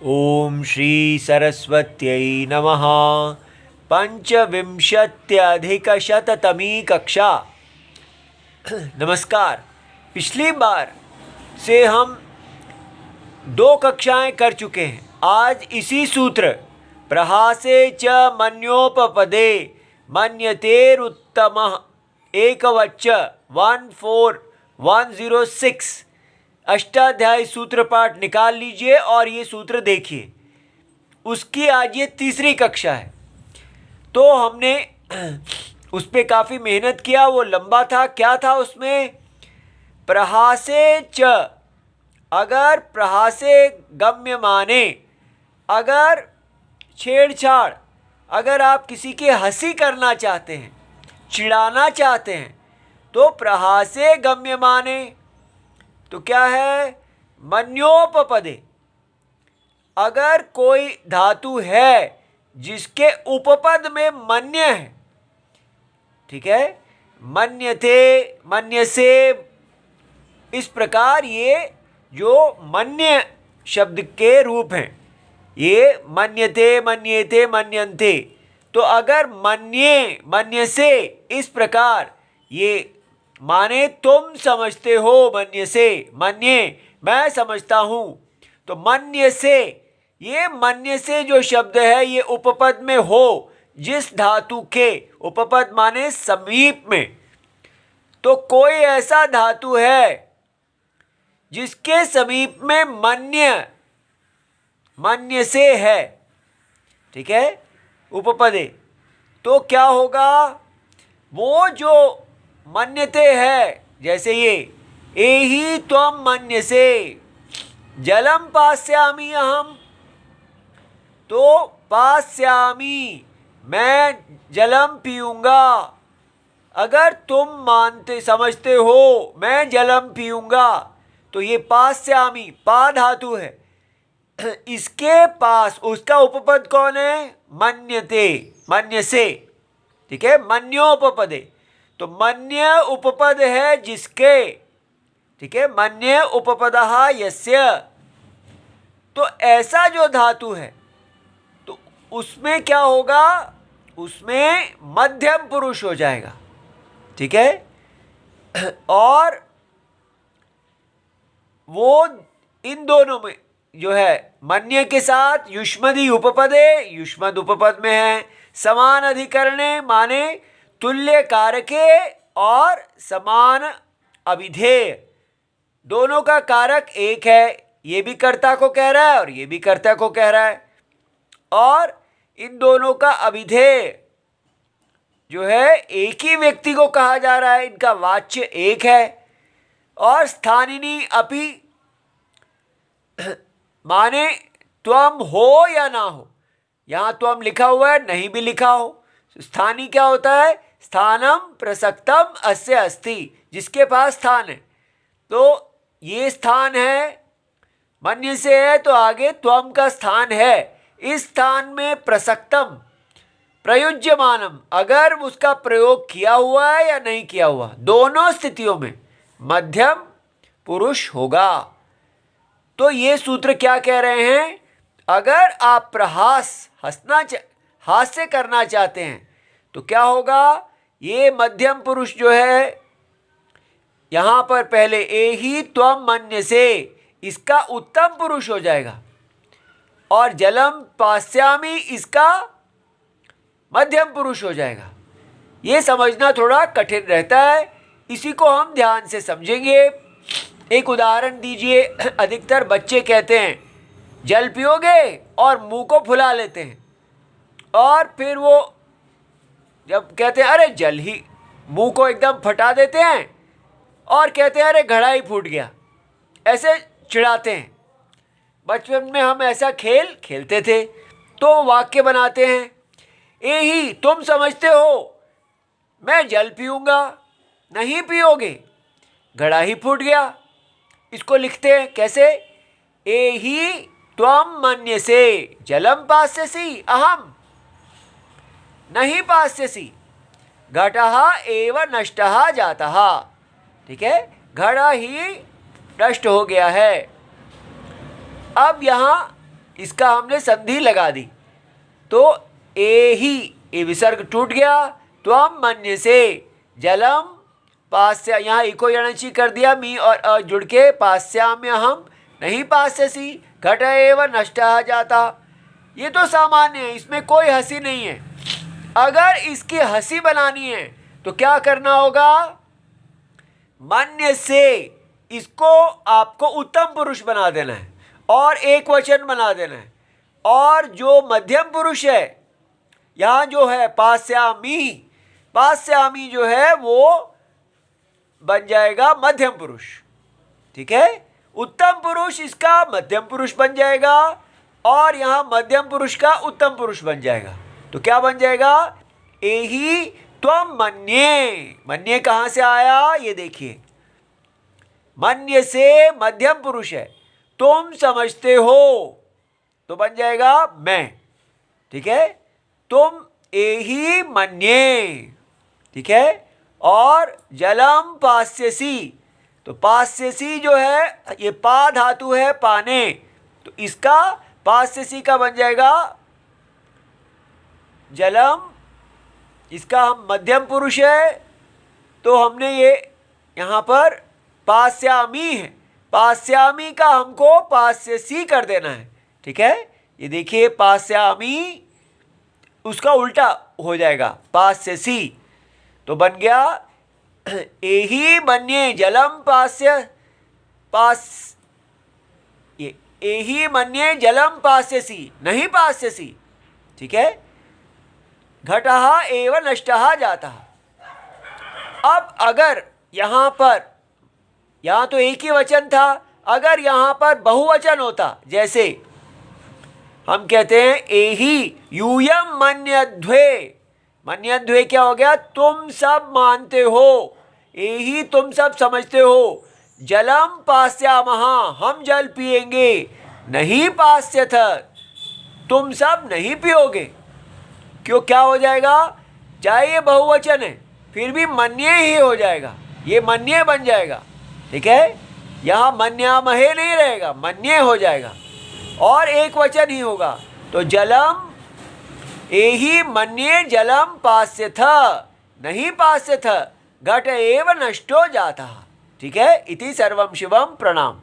ओम श्री सरस्वत्यै नमः। पंचविंशत्यधिकशततमी कक्षा। नमस्कार। पिछली बार से हम 2 कक्षाएं कर चुके हैं। आज इसी सूत्र प्रहासे च मन्योपपदे मन्यतेरुत्तमः एकवच्च 14106 अष्टाध्यायी सूत्र पाठ निकाल लीजिए और ये सूत्र देखिए। उसकी आज ये तीसरी कक्षा है। तो हमने उस पर काफ़ी मेहनत किया, वो लंबा था। क्या था उसमें? प्रहासे च, अगर प्रहासे गम्य माने, अगर छेड़छाड़, अगर आप किसी की हंसी करना चाहते हैं, चिढ़ाना चाहते हैं, तो प्रहासे गम्य माने तो क्या है? मन्योपपदे। अगर कोई धातु है जिसके उपपद में मन्य है, ठीक है, मन्यते, मन्यसे, इस प्रकार ये जो मन्य शब्द के रूप हैं, ये मन्यते, मन्येते, मन्यन्ते। तो अगर मन्ये, मन्यसे, इस प्रकार ये माने तुम समझते हो, मन्य से, मन्ये मैं समझता हूं, तो मन्य से, ये मन्य से जो शब्द है ये उपपद में हो जिस धातु के, उपपद माने समीप में। तो कोई ऐसा धातु है जिसके समीप में मन्य, मन्य से है, ठीक है, उपपदे, तो क्या होगा? वो जो मन्यते है, जैसे ये एहि त्वं मन्यसे जलम पास्यामि अहम, तो पास्यामि, मैं जलम पीऊंगा। अगर तुम मानते समझते हो मैं जलम पीऊंगा, तो ये पास्यामि, पा धातु है, इसके पास उसका उपपद कौन है? मन्यते, मन्यसे, ठीक है, मन्योपपदे। तो मन्य उपपद है जिसके, ठीक है, मन्य उपपदः यस्य। तो ऐसा जो धातु है तो उसमें क्या होगा? उसमें मध्यम पुरुष हो जाएगा, ठीक है। और वो इन दोनों में जो है, मन्य के साथ युष्मदि उपपदे, युष्मद उपपद में है, समान अधिकरणे माने तुल्य कारके और समान अभिधेय, दोनों का कारक एक है। ये भी कर्ता को कह रहा है और ये भी कर्ता को कह रहा है, और इन दोनों का अभिधेय जो है एक ही व्यक्ति को कहा जा रहा है, इनका वाच्य एक है। और स्थानिनी अपि माने त्वम हो या ना हो, यहां त्वम लिखा हुआ है, नहीं भी लिखा हो, स्थानी क्या होता है? स्थानम प्रसक्तम अस्य अस्ति, जिसके पास स्थान है। तो ये स्थान है, मन्य से है, तो आगे त्वम का स्थान है। इस स्थान में प्रसक्तम, प्रयुज्यमानम, अगर उसका प्रयोग किया हुआ है या नहीं किया हुआ, दोनों स्थितियों में मध्यम पुरुष होगा। तो ये सूत्र क्या कह रहे हैं? अगर आप प्रहास, हास्य करना चाहते हैं, तो क्या होगा? ये मध्यम पुरुष जो है, यहां पर पहले एहि त्वं मन्यसे, इसका उत्तम पुरुष हो जाएगा, और जलम पास्यामि इसका मध्यम पुरुष हो जाएगा। ये समझना थोड़ा कठिन रहता है, इसी को हम ध्यान से समझेंगे। एक उदाहरण दीजिए। अधिकतर बच्चे कहते हैं जल पियोगे, और मुंह को फुला लेते हैं, और फिर वो जब कहते हैं अरे जल ही, मुंह को एकदम फटा देते हैं और कहते हैं अरे घड़ा ही फूट गया, ऐसे चिढ़ाते हैं। बचपन में हम ऐसा खेल खेलते थे, तो वाक्य बनाते हैं, एही तुम समझते हो मैं जल पीऊंगा, नहीं पियोगे, घड़ा ही फूट गया। इसको लिखते हैं कैसे? एही त्वं मन्यसे जलम पास्यसि अहम नहीं पास्यसि, घटः एव नष्टः जातः, ठीक है, घड़ा ही नष्ट हो गया है। अब यहाँ इसका हमने संधि लगा दी, तो एहि, ये विसर्ग टूट गया। त्वम मन्य से जलम पास्य, यहाँ इको यणची कर दिया, मी और अ जुड़ के पास्याम्य हम नहीं पास्यसी, घट एव नष्ट जाता। ये तो सामान्य है, इसमें कोई हंसी नहीं है। अगर इसकी हंसी बनानी है तो क्या करना होगा, मन्य से इसको आपको उत्तम पुरुष बना देना है और एक वचन बना देना है, और जो मध्यम पुरुष है यहाँ जो है पास्यामी, पास्यामी जो है वो बन जाएगा मध्यम पुरुष। ठीक है, उत्तम पुरुष इसका मध्यम पुरुष बन जाएगा और यहाँ मध्यम पुरुष का उत्तम पुरुष बन जाएगा। तो क्या बन जाएगा, एहि त्वम मन्ये। मन्ये कहाँ से आया, ये देखिए, मन्य से मध्यम पुरुष है, तुम समझते हो, तो बन जाएगा मैं। ठीक है, तुम एहि मन्ये। ठीक है, और जलम पास्यसी, तो पास्यसी जो है ये पा धातु है पाने, तो इसका पास्यसी का बन जाएगा जलम, इसका हम मध्यम पुरुष है, तो हमने ये यहाँ पर पास्यामी है, पास्यामी का हमको पास्यसी कर देना है। ठीक है, ये देखिए पास्यामी उसका उल्टा हो जाएगा पास्यसी, तो बन गया एहि मन्ये जलम पास्य पास, ये एहि मन्ये जलम पास्यसी नहीं पास्यसी। ठीक है, घटः एव नष्टः जातः। अब अगर यहाँ पर, यहाँ तो एक ही वचन था, अगर यहाँ पर बहुवचन होता, जैसे हम कहते हैं एहि यूयम मन्यध्वे, मन्यध्वे क्या हो गया, तुम सब मानते हो, एहि तुम सब समझते हो, जलम पास्यामः हम जल पिएंगे, नहीं पास्यथ तुम सब नहीं पियोगे। क्यों, क्या हो जाएगा, चाहे ये बहुवचन है फिर भी मन्ये ही हो जाएगा, ये मन्ये बन जाएगा। ठीक है, यहाँ मन्यामहे नहीं रहेगा, मन्ये हो जाएगा और एक वचन ही होगा, तो जलम एहि मन्ये जलम पास्यथ नहीं पास्यथ घट एव नष्टो जाता। ठीक है, इति सर्वम शिवम प्रणाम।